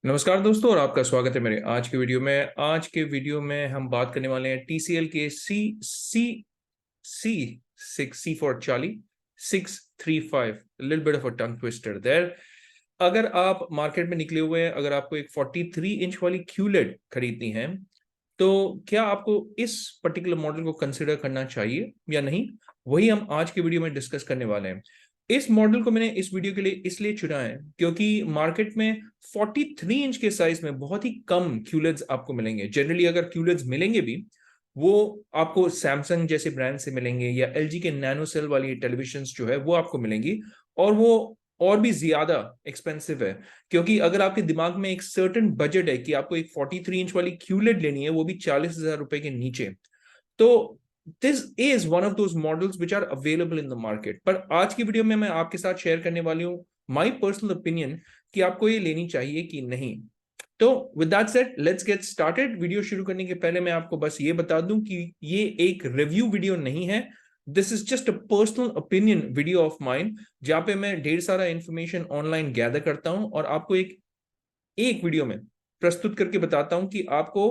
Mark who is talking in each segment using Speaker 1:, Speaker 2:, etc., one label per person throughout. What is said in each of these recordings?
Speaker 1: नमस्कार दोस्तों और आपका स्वागत है मेरे आज के वीडियो में हम बात करने वाले हैं टीसीएल के C C C six C for Charlie 635 little bit of a tongue twister there. अगर आप मार्केट में निकले हुए हैं, अगर आपको एक 43 इंच वाली क्यूलेट खरीदनी है तो क्या आपको इस पर्टिकुलर मॉडल को कंसिडर करना चाहिए या नहीं, वही हम आज के वीडियो में डिस्कस करने वाले हैं। इस मॉडल को मैंने इस वीडियो के लिए इसलिए चुना है क्योंकि मार्केट में 43 इंच के साइज में बहुत ही कम क्यूलेट्स आपको मिलेंगे। जनरली अगर क्यूलेट्स मिलेंगे भी वो आपको सैमसंग जैसे ब्रांड से मिलेंगे या एलजी के नैनो सेल वाली टेलीविजन्स जो है वो आपको मिलेंगी, और वो और भी ज्यादा एक्सपेंसिव है। क्योंकि अगर आपके दिमाग में एक सर्टेन बजट है कि आपको एक 43 इंच वाली क्यूलेट लेनी है, वो भी 40,000 रुपए के नीचे, तो this is one of those models which are available in the market. पर आज की वीडियो में मैं आपके साथ शेयर करने वाली हूँ माई पर्सनल ओपिनियन कि आपको ये लेनी चाहिए कि नहीं। तो with that said let's get started. Video शुरू करने के पहले मैं आपको बस ये बता दूं कि ये एक रिव्यू वीडियो नहीं है। This is just a personal opinion video of mind, जहां पे मैं ढेर सारा इंफॉर्मेशन ऑनलाइन गैदर करता हूं और आपको एक एक वीडियो में प्रस्तुत करके बताता हूं कि आपको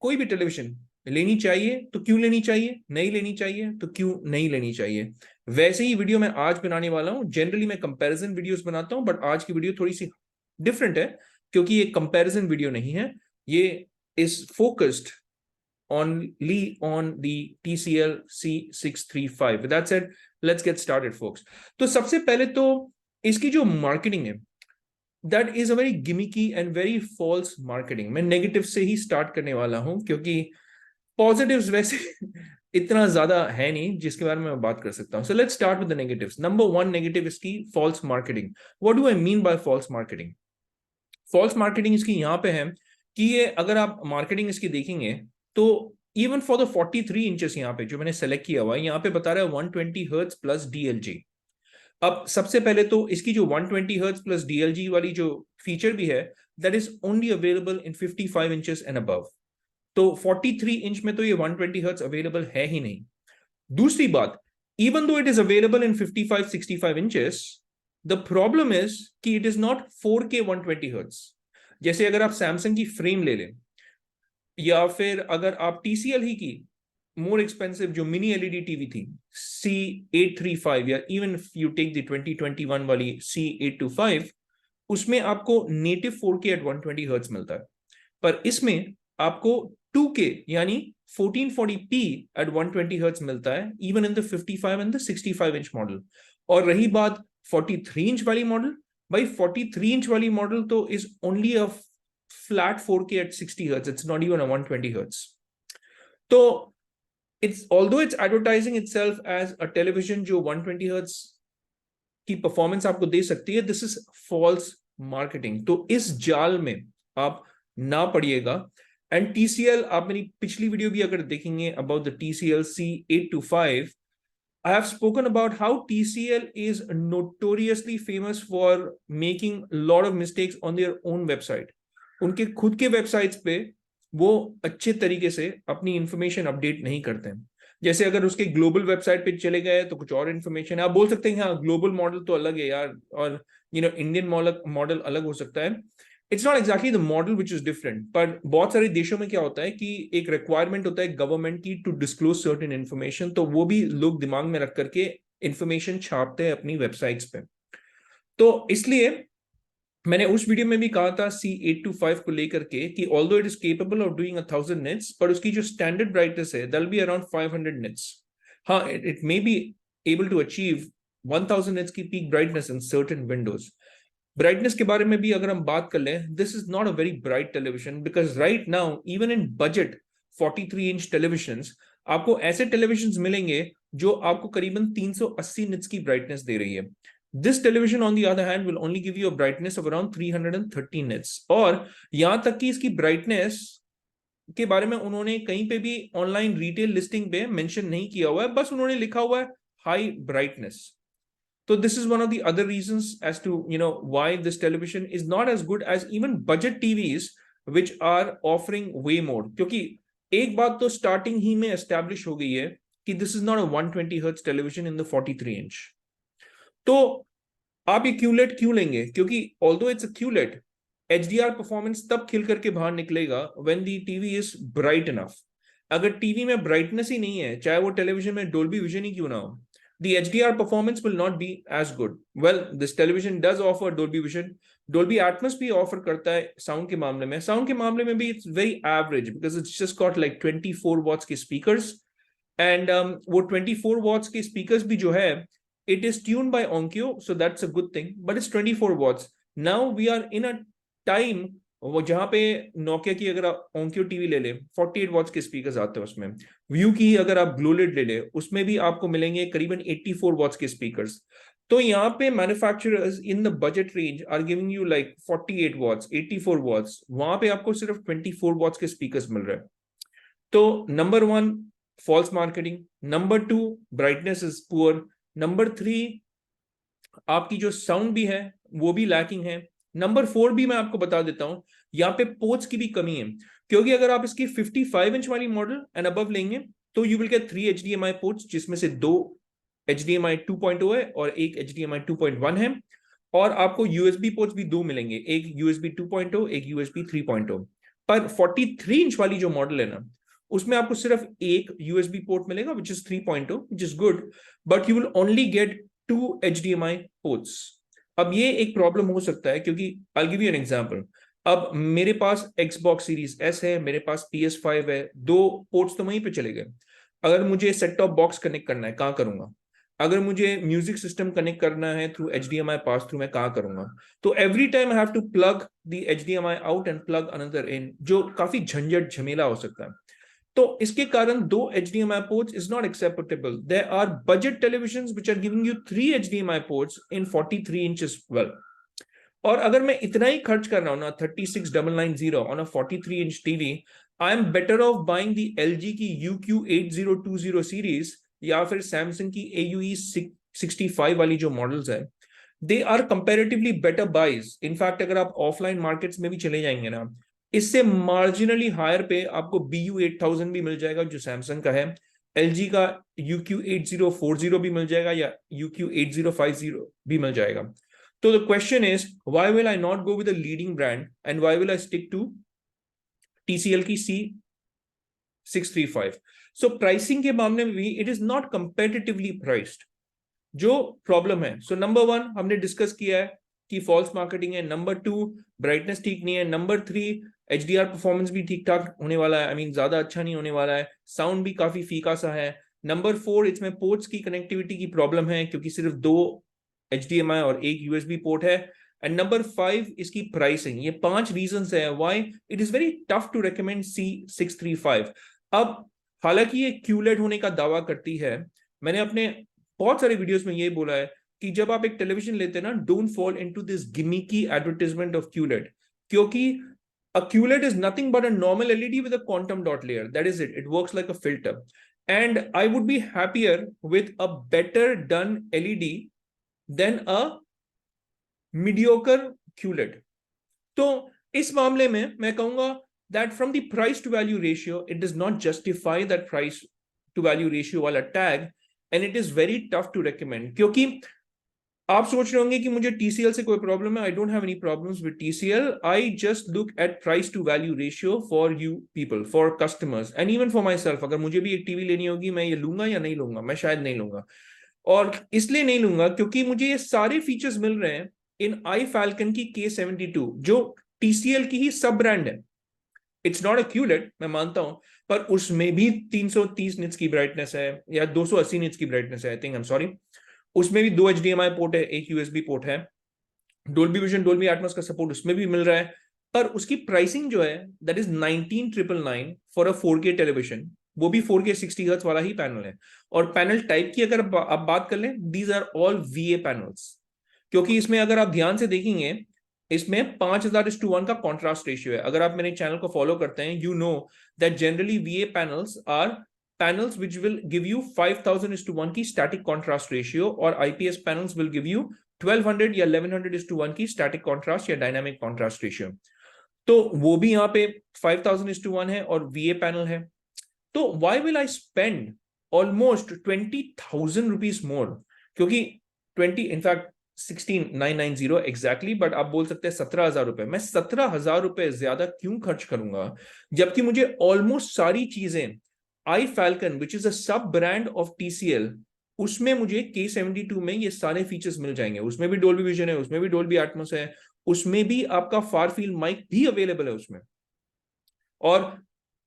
Speaker 1: कोई भी टेलीविजन लेनी चाहिए तो क्यों लेनी चाहिए, नहीं लेनी चाहिए तो क्यों नहीं लेनी चाहिए। वैसे ही वीडियो मैं आज बनाने वाला हूं। जनरली मैं कंपैरिजन वीडियोस बनाता हूं, बट आज की वीडियो थोड़ी सी डिफरेंट है क्योंकि ये कंपैरिजन वीडियो नहीं है। ये is focused only on the TCL C635. With that said, let's get started, folks. तो सबसे पहले तो इसकी जो मार्केटिंग है, that is a very gimmicky and very false marketing. मैं नेगेटिव से ही स्टार्ट करने वाला हूं क्योंकि पॉजिटिव्स वैसे इतना ज्यादा है नहीं जिसके बारे में मैं बात कर सकता हूं। So let's start with the negatives. Number one negative इसकी false marketing. What do I mean by false marketing? False marketing इसकी यहां पे है कि ये अगर आप मार्केटिंग इसकी देखेंगे तो इवन फॉर द 43 इंचेस यहाँ पे जो मैंने सेलेक्ट किया हुआ है, यहाँ पे बता रहा है 120 हर्ट्ज प्लस डीएलजी। अब सबसे पहले तो इसकी जो 120 हर्ट्ज प्लस डीएलजी वाली जो फीचर भी है, that is only available in 55 inches and above. तो 43 इंच में तो ये 120 हर्ट्ज अवेलेबल है ही नहीं। दूसरी बात, even though it is available in 55 65 inches, the problem is कि it is not 4K 120 hertz. जैसे अगर आप सैमसंग की फ्रेम ले लें या फिर अगर आप टीसीएल ही की मोर एक्सपेंसिव जो मिनी एलईडी टीवी थी C835, या इवन यू टेक द 2021 वाली C825, उसमें आपको नेटिव 4K एट 120 हर्ट्ज मिलता है। पर इसमें आपको 2K यानी 1440p एट 120 हर्ट्ज मिलता है, even in the 55 and the 65 inch model. और रही बात 43 इंच वाली मॉडल, भाई 43 इंच वाली मॉडल तो is only a flat 4K at 60 hertz, it's not even a 120 hertz. तो it's although it's advertising itself as a television जो 120 hertz की परफॉर्मेंस आपको दे सकती है, दिस इज फॉल्स मार्केटिंग। तो इस जाल में आप ना पड़िएगा। एंड टीसीएल, आप मेरी पिछली वीडियो भी अगर देखेंगे about the TCL C825, I have spoken about how TCL is notoriously famous for making a lot of mistakes on their own website. उनके खुद के वेबसाइट्स पे वो अच्छे तरीके से अपनी इंफॉर्मेशन अपडेट नहीं करते हैं। जैसे अगर उसके ग्लोबल वेबसाइट पे चले गए तो कुछ और इन्फॉर्मेशन है, आप बोल सकते हैं हाँ ग्लोबल मॉडल तो अलग है यार, और इंडियन मॉडल अलग हो सकता है। It's not exactly the model which is different, पर बहुत सारे देशों में क्या होता है कि एक रिक्वायरमेंट होता है गवर्नमेंट की टू डिस्क्लोज सर्टेन इन्फॉर्मेशन, तो वो भी लोग दिमाग में रख करके इंफॉर्मेशन छापते हैं अपनी वेबसाइट्स पे। तो इसलिए मैंने उस वीडियो में भी कहा था C825 को लेकर के कि although it is capable of doing 1000 nits, पर उसकी जो स्टैंडर्ड ब्राइटनेस है that will be around 500 nits. हाँ, it may be able to achieve 1000 nits की peak brightness in certain windows. Brightness के बारे में भी अगर हम बात कर लें, this is not a very bright television because right now even in budget 43 inch television आपको ऐसे टेलीविजन मिलेंगे जो आपको करीबन 380 निट्स की ब्राइटनेस दे रही है। This television on the other hand will only give you a brightness of around 330 nits. और यहां तक कि इसकी ब्राइटनेस के बारे में उन्होंने कहीं पे भी ऑनलाइन रिटेल लिस्टिंग पे मेंशन नहीं किया हुआ है, बस उन्होंने लिखा हुआ है high brightness. So this is one of the other reasons as to why this television is not as good as even budget TVs which are offering way more। क्योंकि एक बात तो स्टार्टिंग ही में एस्टैब्लिश हो गई है कि this is not a 120 hertz television in the 43 inch. तो आप ये क्यूलेट क्यों लेंगे? क्योंकि although it's a culotte, HDR performance तब खिल करके बाहर निकलेगा when the TV is bright enough. अगर टीवी में ब्राइटनेस ही नहीं है, चाहे वो टेलीविजन में डोल्बी विजन ही क्यों ना हो, the HDR performance will not be as good. Well, this television does offer Dolby Vision. Dolby Atmos भी ऑफर करता है साउंड के मामले में। साउंड के मामले में भी it's very average because it's just got like 24 watts के स्पीकर्स एंड वो 24 वॉट्स के स्पीकर्स भी जो है it is tune by Onkyo, so that's a good thing, but it's 24 watts. Now we are in a time वो जहां पे Nokia की अगर आप Onkyo टीवी ले ले 48 वॉट्स के स्पीकर्स आते हैं उसमें, व्यू की अगर आप ग्लोलिड ले ले उसमें भी आपको मिलेंगे करीबन 84 वॉट्स के स्पीकर्स। तो यहाँ पे manufacturers in the budget range are giving you like 48 watts 84 watts, वहां पे आपको सिर्फ 24 वॉट्स के स्पीकर्स मिल रहे हैं। तो number 1 false marketing, number 2 brightness is poor, number 3 आपकी जो साउंड भी है वो भी लैकिंग है, नंबर 4 भी मैं आपको बता देता हूं यहाँ पे पोर्ट्स की भी कमी है, क्योंकि अगर आप इसकी 55 इंच वाली मॉडल एंड अबव लेंगे तो you will get 3 HDMI ports, जिसमें से 2 HDMI 2.0 है और एक HDMI 2.1 है, और आपको USB पोर्ट्स भी 2 मिलेंगे, एक USB 2.0 एक USB 3.0। पर 43 इंच वाली जो मॉडल है ना उसमें आपको सिर्फ एक USB पोर्ट मिलेगा which is 3.0, which is good, but you will only get 2 HDMI ports. अब ये एक प्रॉब्लम हो सकता है क्योंकि I give you an example. अब मेरे पास Xbox सीरीज S है, मेरे पास PS5 है, 2 पोर्ट्स तो वहीं पे चले गए। अगर मुझे सेट टॉप बॉक्स कनेक्ट करना है कहाँ करूंगा? अगर मुझे म्यूजिक सिस्टम कनेक्ट करना है थ्रू HDMI पास थ्रू, मैं कहाँ करूंगा? तो every time I have to plug the HDMI out and plug another in, जो काफी झंझट झमेला हो सकता है। तो इसके कारण 2 HDMI ports is not acceptable. There are budget televisions which are giving you 3 HDMI ports in 43 inches well. और अगर मैं इतना ही खर्च कर रहा हूं ना 36990 on a 43 inch TV, I am better off buying the LG की UQ8020 series या फिर Samsung की AUE 65 वाली जो मॉडल्स है। They are comparatively better buys. In fact, अगर आप ऑफलाइन मार्केट्स में भी चले जाएंगे ना, इससे मार्जिनली हायर पे आपको BU8000 भी मिल जाएगा जो सैमसंग का है, LG का UQ8040 भी मिल जाएगा या UQ8050 भी मिल जाएगा। तो the question is why will I not go with a leading brand and why will I stick to TCL की C635? सो प्राइसिंग के मामले में भी it is not competitively priced, जो प्रॉब्लम है। सो नंबर 1 हमने डिस्कस किया है कि फॉल्स मार्केटिंग है, नंबर 2 ब्राइटनेस ठीक नहीं है, नंबर 3 HDR परफॉर्मेंस भी ठीक ठाक होने वाला है, आई मीन ज्यादा अच्छा नहीं होने वाला है, साउंड भी काफी फीका सा है, नंबर 4 इसमें पोर्ट्स की कनेक्टिविटी की प्रॉब्लम है क्योंकि सिर्फ 2 HDMI और एक USB पोर्ट है, एंड नंबर 5 इसकी प्राइसिंग। ये 5 रीजंस है why it is very tough to recommend C635। अब हालांकि ये QLED होने का दावा करती है, मैंने अपने बहुत सारे वीडियोस में ये बोला है कि जब आप एक टेलीविजन लेते हैं ना, don't fall into this gimmicky advertisement of QLED, क्योंकि a QLED is nothing but a normal LED with a quantum dot layer. That is it. It works like a filter. And I would be happier with a better done LED than a mediocre QLED. तो इस मामले में मैं कहूंगा that from the price to value ratio, it does not justify that price to value ratio वाला tag, and it is very tough to recommend. क्योंकि आप सोच रहे होंगे कि मुझे TCL से कोई प्रॉब्लम है। I don't have any problems with TCL, I just look at price to value ratio for you people, for customers and even for myself. अगर मुझे भी एक टीवी लेनी होगी, मैं ये लूंगा या नहीं लूंगा? मैं शायद नहीं लूंगा, और इसलिए नहीं लूंगा क्योंकि मुझे ये सारे फीचर्स मिल रहे हैं इन आई फैल्कन की K72, जो TCL की ही सब ब्रांड है। इट्स नॉट अ QLED, मैं मानता हूं, पर उसमें भी 330 निट्स की ब्राइटनेस है या 280 निट्स की ब्राइटनेस है, I think, I am sorry. उसमें भी 2 HDMI पोर्ट है, एक USB पोर्ट है, डोल्बी विजन डोल्बी एटमॉस का सपोर्ट उसमें भी मिल रहा है, पर उसकी प्राइसिंग जो है that is 19,999 for a 4K television, वो भी 4K 60 हर्ट्ज वाला ही पैनल है। और पैनल टाइप की अगर आप बात कर लें, these are all VA panels, क्योंकि इसमें अगर आप ध्यान से देखेंगे इसमें 5000:1 का कॉन्ट्रास्ट रेशियो है। अगर आप मेरे चैनल को फॉलो करते हैं, you know that generally VA panels are panels which will give you 5000:1 की static contrast ratio, और IPS panels will give you 1200 या 1100:1 की static contrast या dynamic contrast ratio। तो वो भी यहाँ पे 5000:1 है और VA panel है। तो why will I spend almost 20,000 rupees more? क्योंकि 20, in fact 16,990 एग्जैक्टली, बट आप बोल सकते हैं 17,000 रुपए। मैं 17,000 रुपए ज्यादा क्यों खर्च करूंगा जबकि मुझे ऑलमोस्ट सारी चीजें आई फैल्कन विच इज अ सब ब्रांड ऑफ टीसीएल, उसमें मुझे K72 में ये सारे फीचर्स मिल जाएंगे। उसमें भी डोल्बी विजन है, उसमें भी डोल्बी एटमॉस है, उसमें भी आपका फार फील्ड माइक भी अवेलेबल है उसमें। और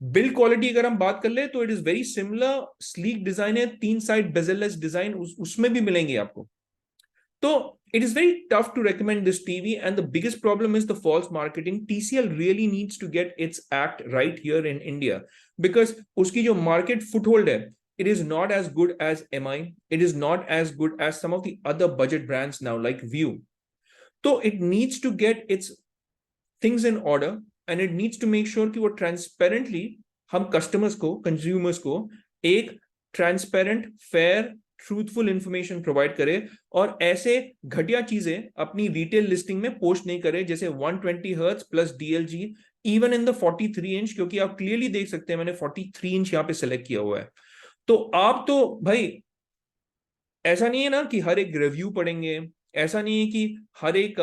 Speaker 1: बिल्ड क्वालिटी अगर हम बात कर ले तो it is very similar, sleek design है, 3 साइड बेजेललेस डिजाइन उसमें भी मिलेंगे आपको। तो it is very tough to recommend this TV, and the biggest problem is the false marketing. TCL really needs to get its act right here in India, because uski jo market foothold hai, it is not as good as MI, it is not as good as some of the other budget brands now like View. So it needs to get its things in order, and it needs to make sure कि वो transparently हम customers को, consumers को एक transparent, fair, truthful information provide करे, और ऐसे घटिया चीजें अपनी रिटेल लिस्टिंग में पोस्ट नहीं करे, जैसे 120 hertz plus DLG even in the 43 inch, क्योंकि आप क्लियरली देख सकते हैं मैंने 43 इंच यहाँ पे सिलेक्ट किया हुआ है। तो आप तो भाई ऐसा नहीं है ना कि हर एक रिव्यू पढ़ेंगे, ऐसा नहीं है कि हर एक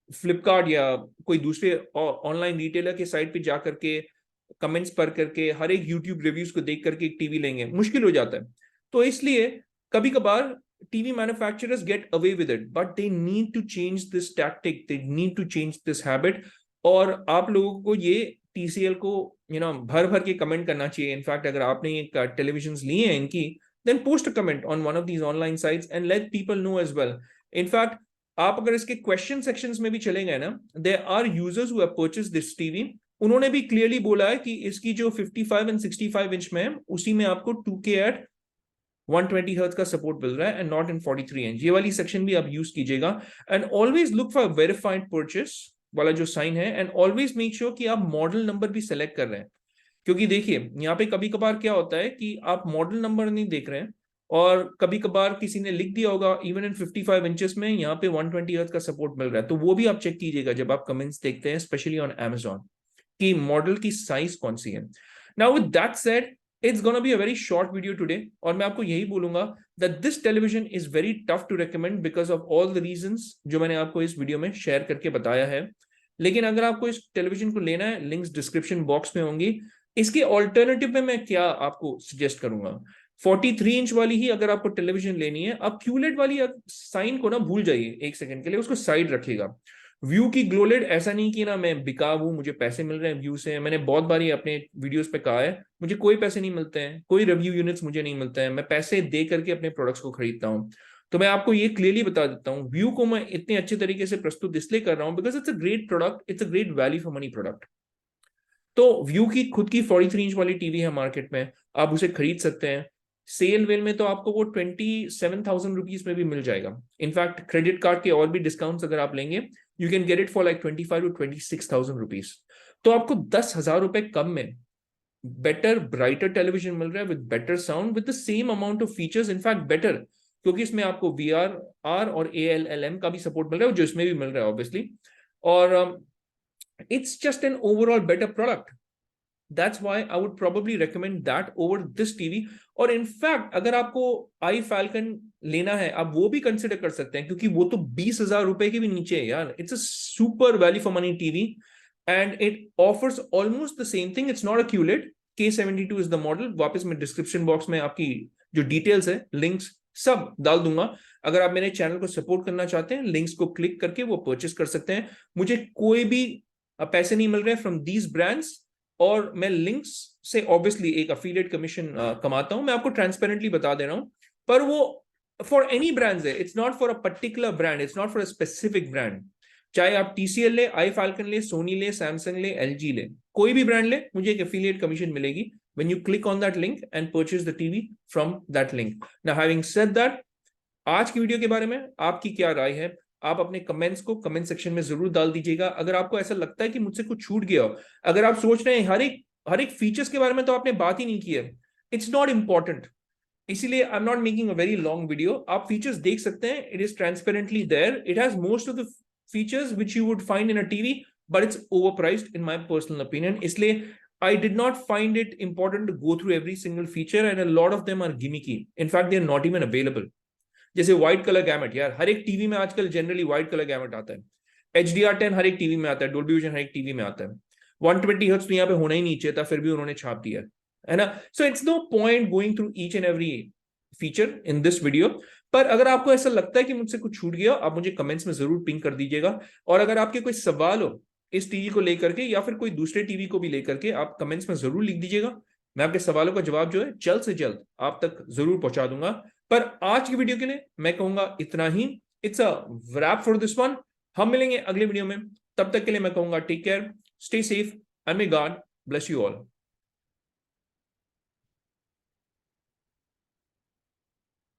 Speaker 1: फ्लिपकार्ट या कोई दूसरे ऑनलाइन रिटेलर के साइट पे जा करके कमेंट्स पढ़ करके हर एक यूट्यूब रिव्यूज को देख करके एक टीवी लेंगे, मुश्किल हो जाता है। तो इसलिए कभी कभार TV manufacturers get away with it, but they need to change this tactic, they need to change this habit. और आप लोगों को ये टीसीएल को भर भर के कमेंट करना चाहिए। इनफैक्ट अगर आपने ये टेलीविजन लिए हैं इनकी, then post a comment on one of these online sites and let people know as well. In fact आप अगर इसके क्वेश्चन सेक्शंस में भी चले गए ना, there are users who have purchased this TV, उन्होंने भी क्लियरली बोला है कि इसकी जो 55 एंड 65 इंच में है उसी में आपको 2K एट 120 हर्ट्ज का सपोर्ट मिल रहा है, एंड नॉट इन 43 इंच। ये वाली सेक्शन भी आप यूज कीजिएगा, and always look for verified purchase वाला जो साइन है, एंड ऑलवेज मेक श्योर कि आप मॉडल नंबर भी सेलेक्ट कर रहे हैं। क्योंकि देखिए यहाँ पे कभी कभार क्या होता है कि आप मॉडल नंबर नहीं देख रहे हैं, और कभी कभार किसी ने लिख दिया होगा इवन इन 55 इंचेस में यहाँ पे 120 हर्ट्ज का सपोर्ट मिल रहा है, तो वो भी आप चेक कीजिएगा जब आप कमेंट्स देखते हैं, स्पेशली ऑन Amazon, कि मॉडल की साइज कौन सी है। Now with that said, it's gonna be a very short video today, और मैं आपको यही बोलूंगा that this television is very tough to recommend because of all the reasons जो मैंने आपको इस वीडियो में शेयर करके बताया है। लेकिन अगर आपको इस टेलीविजन को लेना है, लिंक्स डिस्क्रिप्शन बॉक्स में होंगी। इसके ऑल्टरनेटिव में मैं क्या आपको सजेस्ट करूंगा, 43 इंच वाली ही अगर आपको टेलीविजन लेनी है, आप क्यूलेट वाली साइन को ना भूल जाइए एक सेकंड के लिए, उसको साइड रखिएगा। व्यू की ग्लोलेड ऐसा नहीं कि ना मैं बिकाऊ हूं, मुझे पैसे मिल रहे हैं व्यू से। मैंने बहुत बार अपने वीडियोस पे कहा है, मुझे कोई पैसे नहीं मिलते हैं, कोई रिव्यू यूनिट्स मुझे नहीं मिलते हैं, मैं पैसे दे करके अपने प्रोडक्ट्स को खरीदता हूं। तो मैं आपको ये क्लियरली बता देता हूं, व्यू को मैं इतने अच्छे तरीके से प्रस्तुत इसलिए कर रहा हूं because it's a great product, it's a great value for money product. तो व्यू की खुद की 43 इंच वाली टीवी है मार्केट में, आप उसे खरीद सकते हैं। सेल वेल में तो आपको वो 27,000 रुपीज में भी मिल जाएगा। इनफैक्ट क्रेडिट कार्ड के और भी डिस्काउंट्स अगर आप लेंगे, you can get it for like 25 to 26,000 rupees. तो आपको 10,000 रुपए कम में बेटर ब्राइटर टेलीविजन मिल रहा है with better sound, with the same amount of features, in fact better, क्योंकि इसमें आपको VRR और ALLM का भी सपोर्ट मिल रहा है, जो इसमें भी मिल रहा है ऑब्वियसली। और it's just an overall better product. That's why I would probably recommend that over this TV. और इनफैक्ट अगर आपको आई फैल्कन लेना है, आप वो भी कंसिडर कर सकते हैं, क्योंकि वो तो 20,000 रुपए के भी नीचे है यार। It's a super value for money TV, and it offers almost the same thing. It's not a QLED, K72 is the model. वापस मैं डिस्क्रिप्शन बॉक्स में आपकी जो डिटेल्स है, लिंक्स सब डाल दूंगा। अगर आप मेरे चैनल को सपोर्ट करना चाहते हैं, लिंक्स को क्लिक करके वो परचेस कर सकते हैं। मुझे कोई भी पैसे नहीं मिल रहे फ्रॉम दीज ब्रांड्स, और मैं लिंक्स से ऑब्वियसली एक अफिलिएट कमीशन कमाता हूं, मैं आपको ट्रांसपेरेंटली बता दे रहा हूं। पर वो फॉर एनी ब्रांड्स है, it's not for a particular brand, it's not for a specific brand. चाहे आप TCL ले, आई फैल्कन ले, सोनी ले, सैमसंग ले, LG ले, कोई भी ब्रांड ले, मुझे एक अफिलिएट कमीशन मिलेगी when you click on that link and purchase the TV from that link. Now having said that, आज की वीडियो के बारे में आपकी क्या राय है, आप अपने कमेंट्स को कमेंट सेक्शन में जरूर डाल दीजिएगा। अगर आपको ऐसा लगता है कि मुझसे कुछ छूट गया हो, अगर आप सोच रहे हैं हर एक फीचर्स के बारे में तो आपने बात ही नहीं की है, इट्स नॉट इंपॉर्टेंट, इसीलिए I am not making a very long video. आप फीचर्स देख सकते हैं, it is transparently there, it has most of the features which you would find in a TV, but it's overpriced in my personal opinion. इसलिए I did not find it important to go through every single feature, and a lot of them are gimmicky. In fact, they are not even available. जैसे white colour gamete, यार हर एक TV में आजकल generally white colour gamete आता है। HDR10 हर एक TV में आता है, डोल्बी विजन हर एक टीवी में आता है। 120 हर्ट्ज तो यहाँ पे होना ही नहीं चाहिए था, फिर भी उन्होंने छाप दिया है ना। So it's no point going through each and every feature in this video. पर अगर आपको ऐसा लगता है कि मुझसे कुछ छूट गया, आप मुझे कमेंट्स में जरूर पिंग कर दीजिएगा। और अगर आपके कोई सवाल हो इस टीवी को लेकर के या फिर कोई दूसरे टीवी को भी लेकर के, आप कमेंट्स में जरूर लिख दीजिएगा। मैं आपके सवालों का जवाब जो है जल्द से जल्द आप तक जरूर पहुंचा दूंगा। पर आज की वीडियो के लिए मैं कहूंगा इतना ही। It's a wrap for this one. हम मिलेंगे अगले वीडियो में, तब तक के लिए मैं कहूंगा take care, stay safe and may God bless you all.